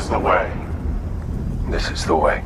is the way. This is the way.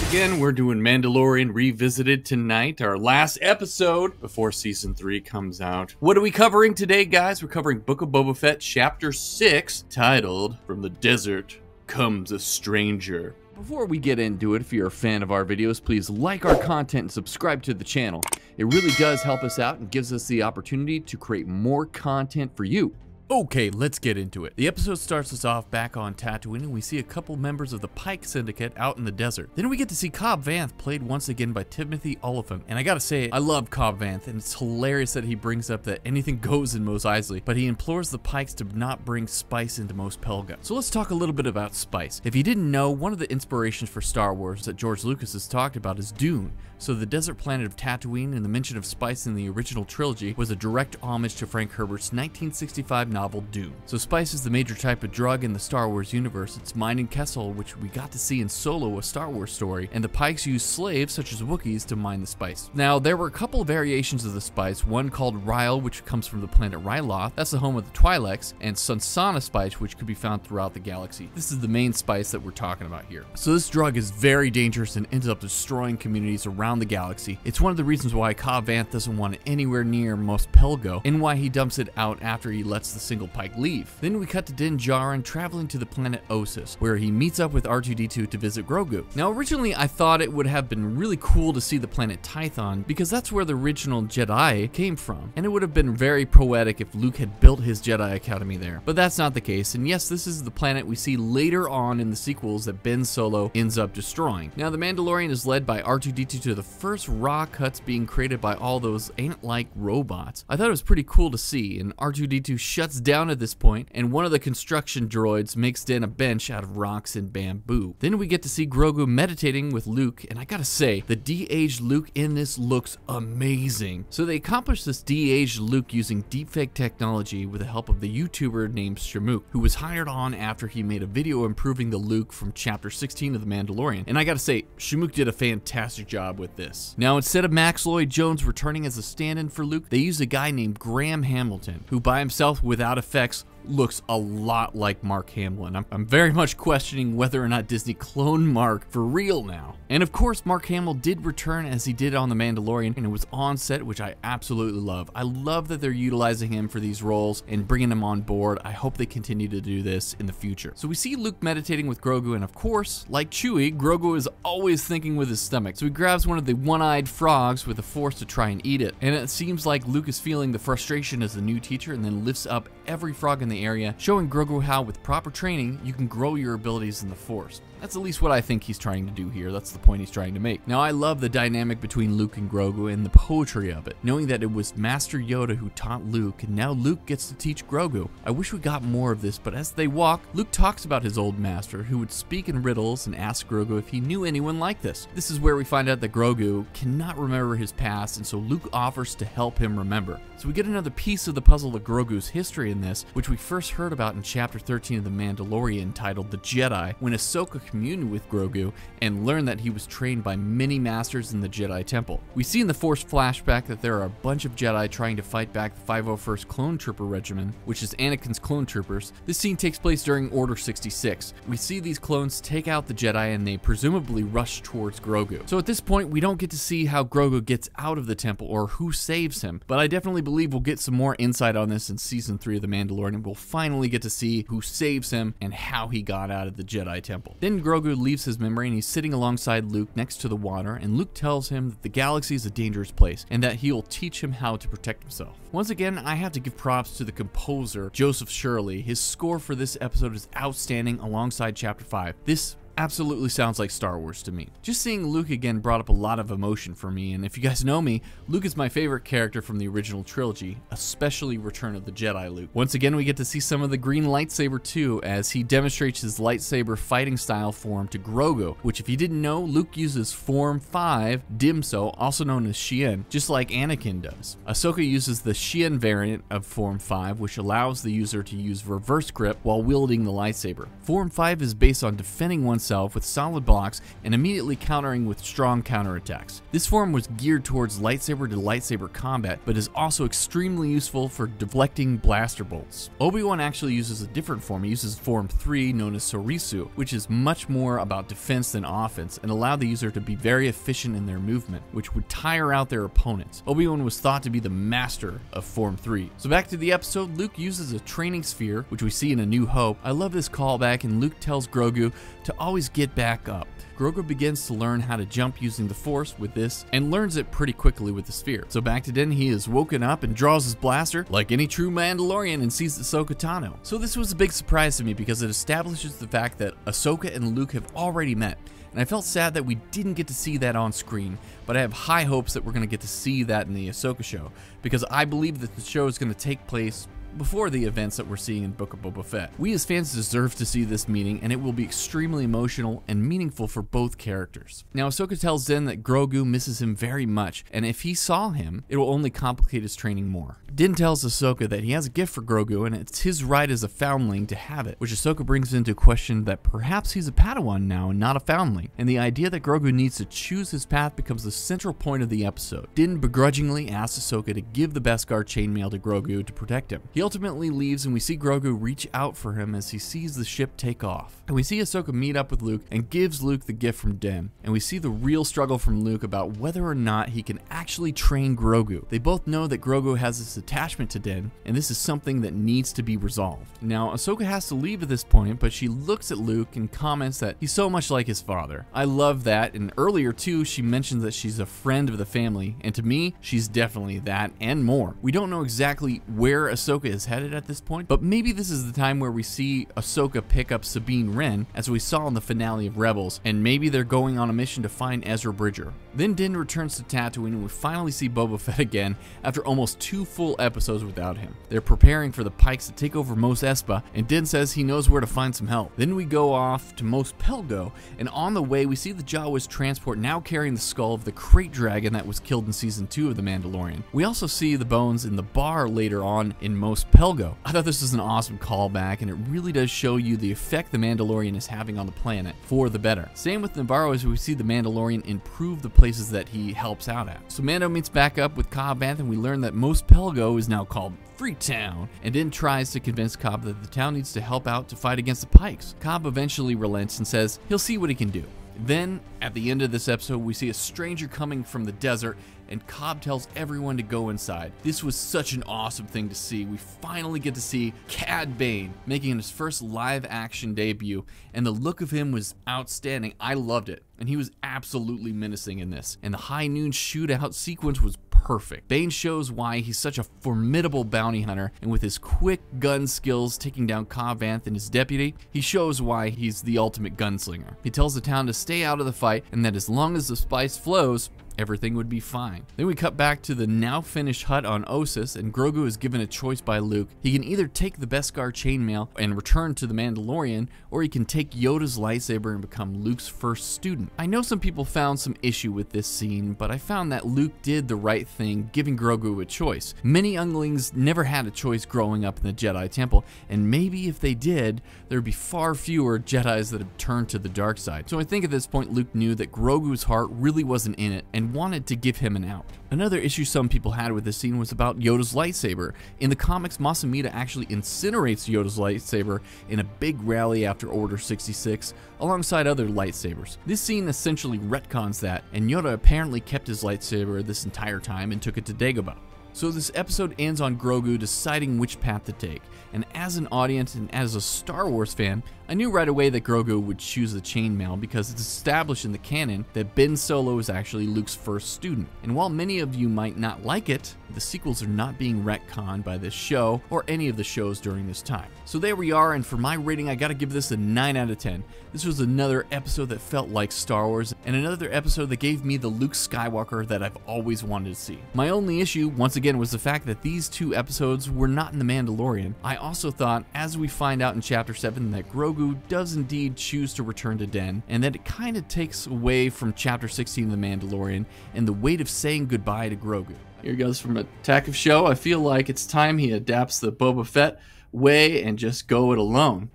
Again, we're doing Mandalorian Revisited tonight, our last episode before Season 3 comes out. What are we covering today, guys? We're covering Book of Boba Fett, Chapter 6, titled, From the Desert Comes a Stranger. Before we get into it, if you're a fan of our videos, please like our content and subscribe to the channel. It really does help us out and gives us the opportunity to create more content for you. Okay, let's get into it. The episode starts us off back on Tatooine, and we see a couple members of the Pike Syndicate out in the desert. Then we get to see Cobb Vanth, played once again by Timothy Olyphant. And I gotta say, I love Cobb Vanth, and it's hilarious that he brings up that anything goes in Mos Eisley, but he implores the Pikes to not bring spice into Mos Pelga. So let's talk a little bit about spice. If you didn't know, one of the inspirations for Star Wars that George Lucas has talked about is Dune. So the desert planet of Tatooine and the mention of spice in the original trilogy was a direct homage to Frank Herbert's 1965 novel Dune. So spice is the major type of drug in the Star Wars universe. It's mined in Kessel, which we got to see in Solo, a Star Wars story, and the Pikes use slaves such as Wookiees to mine the spice. Now, there were a couple of variations of the spice, one called Ryle, which comes from the planet Ryloth, that's the home of the Twi'leks, and Sansanna Spice, which could be found throughout the galaxy. This is the main spice that we're talking about here. So this drug is very dangerous and ends up destroying communities around the galaxy. It's one of the reasons why Cobb Vanth doesn't want it anywhere near Mos Pelga, and why he dumps it out after he lets the single Pike leave. Then we cut to Din Djarin traveling to the planet Ossus, where he meets up with R2-D2 to visit Grogu. Now originally I thought it would have been really cool to see the planet Tython, because that's where the original Jedi came from, and it would have been very poetic if Luke had built his Jedi Academy there. But that's not the case, and yes, this is the planet we see later on in the sequels that Ben Solo ends up destroying. Now the Mandalorian is led by R2-D2 to the first rock cuts being created by all those ant-like robots. I thought it was pretty cool to see, and R2-D2 shuts down at this point, and one of the construction droids makes Din a bench out of rocks and bamboo. Then we get to see Grogu meditating with Luke, and I gotta say, the de-aged Luke in this looks amazing. So they accomplished this de-aged Luke using deepfake technology with the help of the YouTuber named Shamook, who was hired on after he made a video improving the Luke from Chapter 16 of The Mandalorian. And I gotta say, Shamook did a fantastic job with this. Now, instead of Max Lloyd Jones returning as a stand-in for Luke, they used a guy named Graham Hamilton, who by himself, without effects, looks a lot like Mark Hamill. I'm very much questioning whether or not Disney cloned Mark for real now. And of course, Mark Hamill did return as he did on The Mandalorian, and it was on set, which I absolutely love. I love that they're utilizing him for these roles and bringing him on board. I hope they continue to do this in the future. So we see Luke meditating with Grogu, and of course, like Chewie, Grogu is always thinking with his stomach. So he grabs one of the one-eyed frogs with the Force to try and eat it. And it seems like Luke is feeling the frustration as the new teacher, and then lifts up every frog in the area, showing Grogu how with proper training you can grow your abilities in the Force. That's at least what I think he's trying to do here. That's the point he's trying to make. Now, I love the dynamic between Luke and Grogu and the poetry of it, knowing that it was Master Yoda who taught Luke, and now Luke gets to teach Grogu. I wish we got more of this, but as they walk, Luke talks about his old master, who would speak in riddles and ask Grogu if he knew anyone like this. This is where we find out that Grogu cannot remember his past, and so Luke offers to help him remember. So we get another piece of the puzzle of Grogu's history in this, which we first heard about in Chapter 13 of The Mandalorian, titled The Jedi, when Ahsoka communed with Grogu and learned that he was trained by many masters in the Jedi Temple. We see in the Force flashback that there are a bunch of Jedi trying to fight back the 501st Clone Trooper Regiment, which is Anakin's clone troopers. This scene takes place during Order 66. We see these clones take out the Jedi, and they presumably rush towards Grogu. So at this point, we don't get to see how Grogu gets out of the temple or who saves him, but I definitely believe we'll get some more insight on this in Season 3 of The Mandalorian. We'll finally get to see who saves him and how he got out of the Jedi Temple. Then Grogu leaves his memory, and he's sitting alongside Luke next to the water, and Luke tells him that the galaxy is a dangerous place and that he'll teach him how to protect himself. Once again, I have to give props to the composer, Joseph Shirley. His score for this episode is outstanding alongside Chapter 5. This absolutely sounds like Star Wars to me. Just seeing Luke again brought up a lot of emotion for me, and if you guys know me, Luke is my favorite character from the original trilogy, especially Return of the Jedi Luke. Once again, we get to see some of the green lightsaber too, as he demonstrates his lightsaber fighting style form to Grogu, which if you didn't know, Luke uses Form 5 Dimso, also known as Xian, just like Anakin does. Ahsoka uses the Xian variant of Form 5, which allows the user to use reverse grip while wielding the lightsaber. Form 5 is based on defending oneself itself with solid blocks and immediately countering with strong counterattacks. This form was geared towards lightsaber to lightsaber combat, but is also extremely useful for deflecting blaster bolts. Obi-Wan actually uses a different form. He uses Form 3, known as Sorisu, which is much more about defense than offense and allow the user to be very efficient in their movement, which would tire out their opponents. Obi-Wan was thought to be the master of Form 3. So back to the episode, Luke uses a training sphere, which we see in A New Hope. I love this callback, and Luke tells Grogu to always get back up. Grogu begins to learn how to jump using the Force with this and learns it pretty quickly with the sphere. So back to Din, he is woken up and draws his blaster like any true Mandalorian and sees Ahsoka Tano. So this was a big surprise to me because it establishes the fact that Ahsoka and Luke have already met. And I felt sad that we didn't get to see that on screen, but I have high hopes that we're going to get to see that in the Ahsoka show, because I believe that the show is going to take place before the events that we're seeing in Book of Boba Fett. We as fans deserve to see this meeting, and it will be extremely emotional and meaningful for both characters. Now, Ahsoka tells Din that Grogu misses him very much, and if he saw him, it will only complicate his training more. Din tells Ahsoka that he has a gift for Grogu, and it's his right as a foundling to have it, which Ahsoka brings into question that perhaps he's a Padawan now and not a foundling, and the idea that Grogu needs to choose his path becomes the central point of the episode. Din begrudgingly asks Ahsoka to give the Beskar chainmail to Grogu to protect him. He ultimately leaves, and we see Grogu reach out for him as he sees the ship take off. And we see Ahsoka meet up with Luke and gives Luke the gift from Din. And we see the real struggle from Luke about whether or not he can actually train Grogu. They both know that Grogu has this attachment to Din, and this is something that needs to be resolved. Now, Ahsoka has to leave at this point, but she looks at Luke and comments that he's so much like his father. I love that, and earlier too, she mentions that she's a friend of the family, and to me, she's definitely that and more. We don't know exactly where Ahsoka is headed at this point, but maybe this is the time where we see Ahsoka pick up Sabine Wren, as we saw in the finale of Rebels, and maybe they're going on a mission to find Ezra Bridger. Then Din returns to Tatooine, and we finally see Boba Fett again after almost 2 full episodes without him. They're preparing for the Pikes to take over Mos Espa, and Din says he knows where to find some help. Then we go off to Mos Pelgo, and on the way we see the Jawa's transport now carrying the skull of the Krayt Dragon that was killed in Season 2 of The Mandalorian. We also see the bones in the bar later on in Mos Pelgo. I thought this was an awesome callback, and it really does show you the effect the Mandalorian is having on the planet for the better. Same with Navarro, as we see the Mandalorian improve the places that he helps out at. So Mando meets back up with Cobb Vanth, and we learn that Mos Pelgo is now called Freetown, and Din tries to convince Cobb that the town needs to help out to fight against the Pikes. Cobb eventually relents and says he'll see what he can do. Then, at the end of this episode, we see a stranger coming from the desert, and Cobb tells everyone to go inside. This was such an awesome thing to see. We finally get to see Cad Bane making his first live-action debut, and the look of him was outstanding. I loved it, and he was absolutely menacing in this. And the high noon shootout sequence was perfect. Bane shows why he's such a formidable bounty hunter, and with his quick gun skills taking down Cobb Vanth and his deputy, he shows why he's the ultimate gunslinger. He tells the town to stay out of the fight, and that as long as the spice flows, everything would be fine. Then we cut back to the now finished hut on Ossus, and Grogu is given a choice by Luke. He can either take the Beskar chainmail and return to the Mandalorian, or he can take Yoda's lightsaber and become Luke's first student. I know some people found some issue with this scene, but I found that Luke did the right thing, giving Grogu a choice. Many younglings never had a choice growing up in the Jedi Temple, and maybe if they did, there'd be far fewer Jedis that had turned to the dark side. So I think at this point Luke knew that Grogu's heart really wasn't in it, and wanted to give him an out. Another issue some people had with this scene was about Yoda's lightsaber. In the comics, Masamita actually incinerates Yoda's lightsaber in a big rally after Order 66, alongside other lightsabers. This scene essentially retcons that, and Yoda apparently kept his lightsaber this entire time and took it to Dagobah. So this episode ends on Grogu deciding which path to take, and as an audience and as a Star Wars fan, I knew right away that Grogu would choose the chainmail because it's established in the canon that Ben Solo is actually Luke's first student. And while many of you might not like it, the sequels are not being retconned by this show or any of the shows during this time. So there we are, and for my rating, I gotta give this a 9 out of 10. This was another episode that felt like Star Wars, and another episode that gave me the Luke Skywalker that I've always wanted to see. My only issue, once again, was the fact that these 2 episodes were not in The Mandalorian. I also thought, as we find out in Chapter 7, that Grogu does indeed choose to return to Den, and that it kind of takes away from Chapter 16 of The Mandalorian and the weight of saying goodbye to Grogu. Here goes from Attack of Show. I feel like it's time he adapts the Boba Fett way and just go it alone.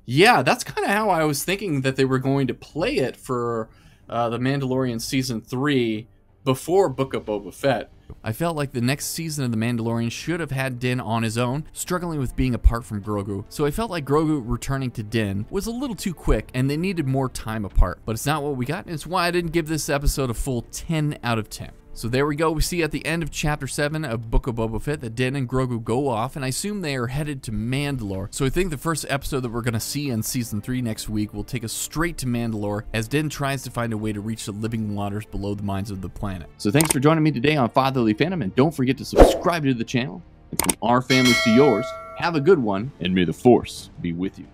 Yeah, that's kind of how I was thinking that they were going to play it for The Mandalorian Season 3 before Book of Boba Fett. I felt like the next season of The Mandalorian should have had Din on his own, struggling with being apart from Grogu. So I felt like Grogu returning to Din was a little too quick, and they needed more time apart. But it's not what we got, and it's why I didn't give this episode a full 10 out of 10. So there we go. We see at the end of Chapter 7 of Book of Boba Fett that Din and Grogu go off, and I assume they are headed to Mandalore. So I think the first episode that we're going to see in Season 3 next week will take us straight to Mandalore as Din tries to find a way to reach the living waters below the minds of the planet. So thanks for joining me today on Fatherly Fandom, and don't forget to subscribe to the channel. And from our families to yours, have a good one, and may the Force be with you.